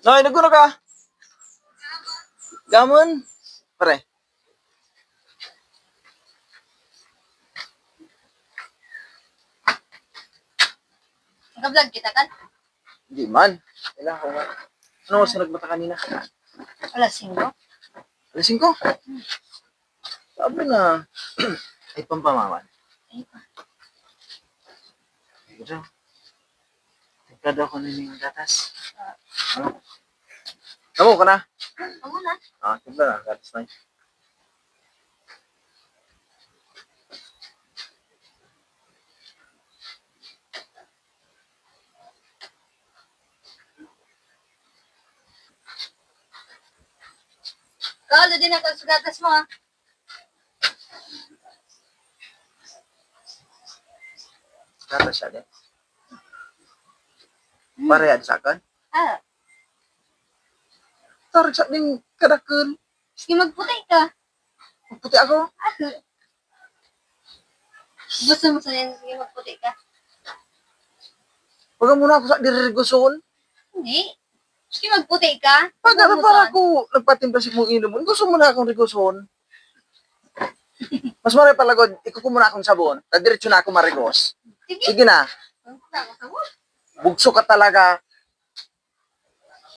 Noy, nagkuno ka? Gamon? Pare. Nag-vlog kita kan? Hindi man. Kailangan ko nga. Ano oras ka nagbata kanina? Alas 5. Alas 5? Sabi na. Ay, pampamawan. Ay pa. Ito. Tagkado ako na yung gatas. Ano? Tamo ka na? Ako na. Tignan na. Gatas na yun. Kalo din ang kasugatas mo ha. Gatas siya din. Parehad sa akin. Ah, Tarik sa ating kadakil. sige magputi ka. Puti ako. Gusto mo sa yan, sige magputi ka. Huwag muna ako sa diriguson. Hindi. Sige magputi ka. Pag ano Gusto para mo ako nagpatimpla si mong inom, gusto mo na akong riguson. Mas maray palagod, ikuko muna akong sabon. Tadiretso na ako marigos. Sige. Sige na. Ang puta ka sa mo. Bugso ka talaga.